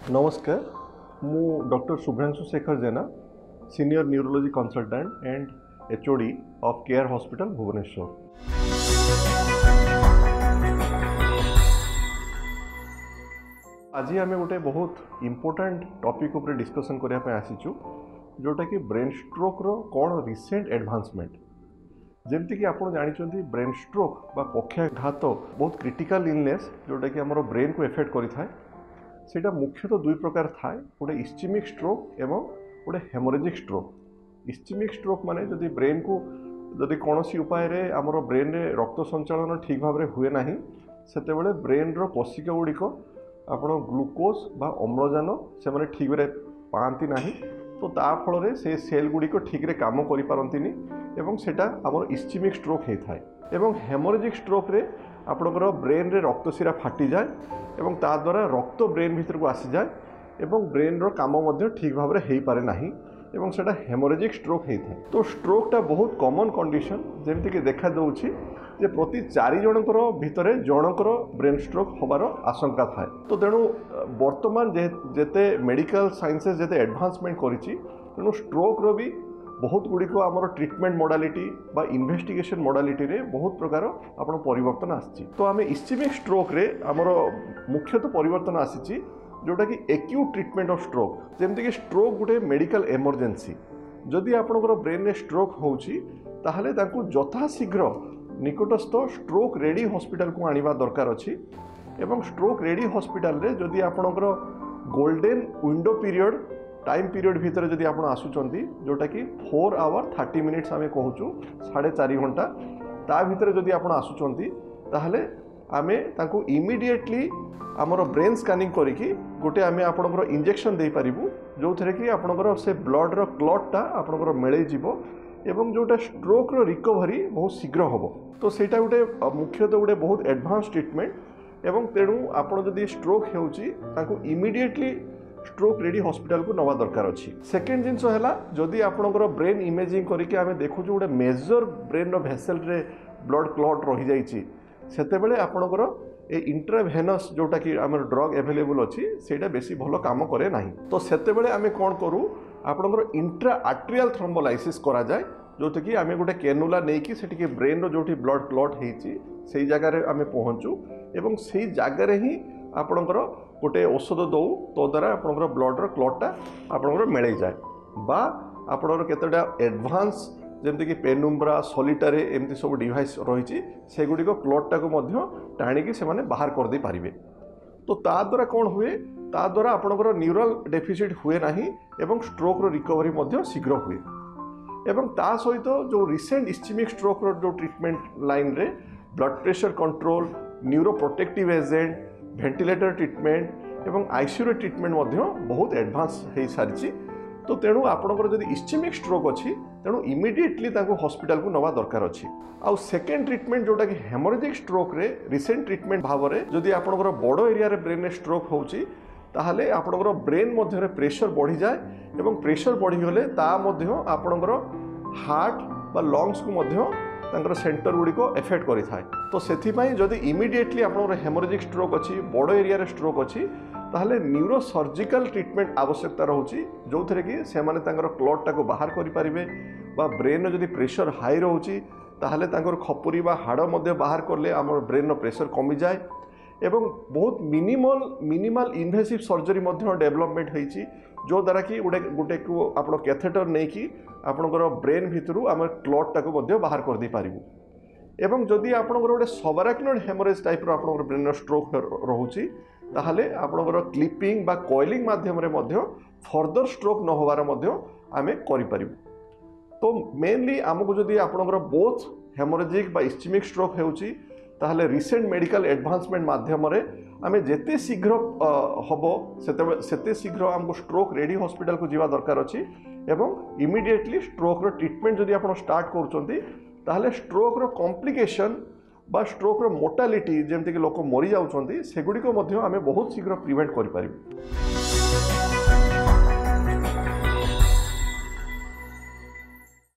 नमस्कार मु doctor Shubhranshu Shekhar Jena senior neurology consultant and HOD of Care Hospital Bhubaneswar. आज आम गोटे बहुत इम्पोर्टेंट टॉपिक उपर डिस्कशन करने आसीचु जोटा कि ब्रेन स्ट्रोक रो कौन रिसेंट एडवांसमेंट। जमती कि आप जानते ब्रेन स्ट्रोक बा पक्षाघात बहुत क्रिटिकल इलनेस जोटा कि आम ब्रेन को एफेक्ट करें। सेटा मुख्यतः दुई प्रकार थाए, गोटे इस्चेमिक स्ट्रोक एवं गोटे हेमोरेजिक स्ट्रोक। इस्चेमिक स्ट्रोक माने जदि ब्रेन को जदि कौन उपाय आमर ब्रेन रे रक्त संचालन ठीक भाव में हुए ना सेतेबेले ब्रेन रो कोशिका गुड़िक आपण ग्लूकोज बा अम्लजान से माने ठीक रे पाती ना, तो ता फल से सेल गुड़िक ठीक रे काम करि पारंतिनी एवं सेटा आमर इस्चेमिक स्ट्रोक होता है। एवं हेमोरेजिक स्ट्रोक रे आपणकर ब्रेन रे रक्त शिरा फाटी जाए एवं ता द्वारा रक्त ब्रेन भीतर को आसी जाए एवं ब्रेन रो काम मध्य ठीक भाव में हो पारे नाही एवं सेटा हेमोरेजिक स्ट्रोक होता है। तो स्ट्रोकटा बहुत कॉमन कंडीशन जेमती कि देखा जाउछि जे प्रति 4 जनकर भितर जनकर ब्रेन स्ट्रोक होबार आशंका थाए। तो तेणु वर्तमान जेते मेडिकल साइंसेस जेते एडवांसमेंट करिछि तेणु स्ट्रोक रो भी बहुत गुड़िक आमर ट्रिटमेंट मोडालिटी बा इन्वेस्टिगेशन मोडालिटी रे बहुत प्रकार आपण परिवर्तन आछि। तो आम इस्चेमिक स्ट्रोक रे आमर मुख्यतः परिवर्तन आसी जोटा कि एक्यूट ट्रिटमेंट ऑफ स्ट्रोक। जेमती कि स्ट्रोक गोटे मेडिकल इमरजेंसी, जदि आपणकर ब्रेन रे स्ट्रोक होउछि ताहले ताकू यथाशीघ्र निकटस्थ स्ट्रोक रेडी हॉस्पिटल को आनिबा दरकार अछि। एवं स्ट्रोक रेडी हॉस्पिटल रे जदि आपणकर golden window period time period भितर जदि आप आसुचंती जोटा कि 4 आवर 30 मिनिट्स आम कहूँ 4.5 घंटा ता भितर जदि आप आसुचंती ताहले आमे तांको इमिडिएटली आमर ब्रेन स्कानिंग करिकी गोटे आमे आपणकर इंजेक्शन दे पारिबु जो थरे कि आपणकर से ब्लड रो क्लॉटटा आपणकर मेळे जिवो एवं जोटा स्ट्रोक रो रिकवरी बहुत शीघ्र होबो। तो सेटा गोटे मुख्यतः गोटे बहुत एडवांस ट्रीटमेंट एवं तेणु आपण जदि स्ट्रोक हेउची तांको इमिडिएटली स्ट्रोक रेडी हॉस्पिटल को नवा दरकार अच्छी। सेकेंड जिनस है जदि आपणकर ब्रेन इमेजिंग करके आम देखु गोटे मेजर ब्रेन भेसेल रे ब्लड क्लॉट रही जाइए सेतेबेले आपणकर ए इंट्राभेनस जोटा कि आम ड्रग एवेलेबल अच्छी सेटा बेसी भल काम करे नहीं। तो सेतेबेले आम कौन करूँ आपणकर इंट्रा आर्टेरियल थ्रोम्बोलाइसिस करा जाए जो कि आम गोटे कैनुला नहीं कि सेठी ब्रेन रो जोटी ब्लड क्लॉट होती से जगार आम पहुँचू एवं से जगार ही आपणकर गोटे औषध दौ तो द्वारा आपणकर ब्लड रो क्लॉटटा आपणकर मेळे जाए बा आपणकर केतेटा एडवांस जेमती कि पेनुम्ब्रा सॉलिटारे एमती सब डिवाइस रही से गुड़िक क्लॉटटा को मध्य टाणिकी से माने बाहर कर दे पारिबे। तो ता द्वारा कौन हुए ता द्वारा आपणकर न्यूरल डेफिसिट हुए नाही एवं स्ट्रोक रो रिकवरी मध्य शीघ्र हुए। एवं ता सहित जो रिसेंट इस्चेमिक स्ट्रोक रो जो ट्रीटमेंट लाइन रे blood pressure control neuro protective agent ventilator treatment एवं आईसीयू ट्रीटमेंट बहुत एडवांस हो सारी। तो तेणु आपणकर जदि इस्चेमिक स्ट्रोक अच्छी तेणु इमिडिएटली हॉस्पिटल को नवा दरकार अच्छी। आउ सेकेंड ट्रीटमेंट जोटा कि हेमोरेजिक स्ट्रोक रे रिसेंट ट्रीटमेंट भाव में जदि आपणकर बड़ एरिया रे ब्रेन रे स्ट्रोक होउची ताहले आपणकर ब्रेन मध्य प्रेशर बढ़ी जाए एवं प्रेशर बढ़ीगले ता मध्य आपणकर हार्ट बा लंग्स को मध्य तांकर सेंटर गुड़िक एफेक्ट करि थाए। तो सेथिपाई जदि इमिडिएटली आपणकर हेमोरेजिक स्ट्रोक अच्छी बड़ एरिया रे स्ट्रोक अच्छी ताहले न्यूरो सर्जिकल ट्रीटमेंट आवश्यकता रोची जो थे कि से माने तांकर क्लॉटटा को बाहर करि पारिबे बा ब्रेन जदि प्रेशर हाई रोची ताहले तांकर खपुरी बा हाड़ मध्य बाहर करले आमर ब्रेन प्रेशर कमी जाए एवं बहुत मिनिमल इन्वेसिव सर्जरी मध्य डेवलपमेंट होइछि जो द्वारा कि गोटे को आपण कैथेटर नहीं कि आपणकर ब्रेन भितरु आम क्लॉटटा को मध्य बाहर कर दे पारिबु। एवं जदि आपणकर गोटे सबआराक्नोइड हेमोरेज टाइप रो आपणकर ब्रेन स्ट्रोक रोची ताहले आपणकर क्लिपिंग बा कॉइलिंग माध्यम रे मध्य फर्दर स्ट्रोक न होबार मध्य आमे करि पारिबु। तो मेनली आमको जदि आपणकर बोथ हेमोरेजिक बा इस्चेमिक स्ट्रोक हेउची ताहले रिसेंट मेडिकल एडवांसमेंट माध्यम रे आमे जेते शीघ्र हबो सेते शीघ्र आमको स्ट्रोक रेडी हॉस्पिटल को जीवा दरकार अछि। एवं इमिडिएटली स्ट्रोक रो ट्रीटमेंट जदि आपण स्टार्ट करूचंती ताहले स्ट्रोक रो कॉम्प्लिकेशन बा स्ट्रोक रो मोर्टालिटी जेमती कि लोक मरी जाउचंती सेगुडी को मध्य आमे बहुत शीघ्र प्रिवेंट करि पारिबु।